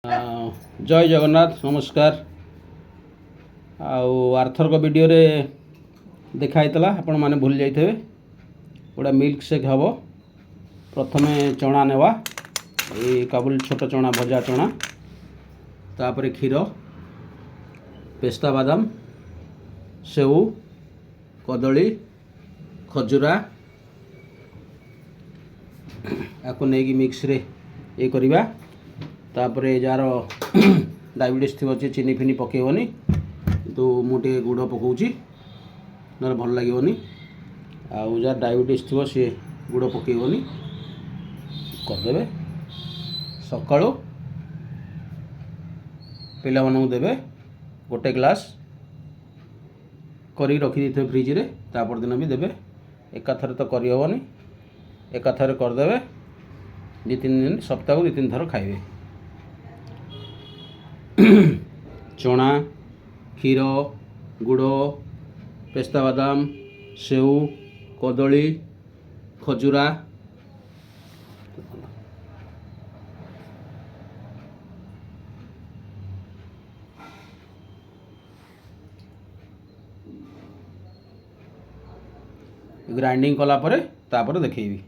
जय जगन्नाथ नमस्कार। आर्थरक वीडियो रे देखाई आपण मैंने भूल जाइए गोटा मिल्क शेक हम। प्रथमे चना नेवा ये काबुल छोट चना भजा चना तापर क्षीर पेस्ता बादाम सेऊ कदली खजुरा आपको नहीं मिक्स रे ये करवा। तापर जार डायबिटीज थी चीनी फिनी पकेबनी तो मुझे गुड़ पकाऊँगी ना भल लगे। आउ जार डायबिटीज थी सी गुड़ पकेबनी करदे। सका पिला मानू देवे गोटे ग्लास करी रखी थे फ्रिज रे तापर दिन भी देवे। एकाथर तो करहबनी एकाथर करदे दी तीन दिन सप्ताह को दी तीन थर खाइबे। चना क्षीर गुड़ पेस्ता बादाम सेऊ कदली खजुरा ग्राइंडिंग कला परे तापर देखैबी।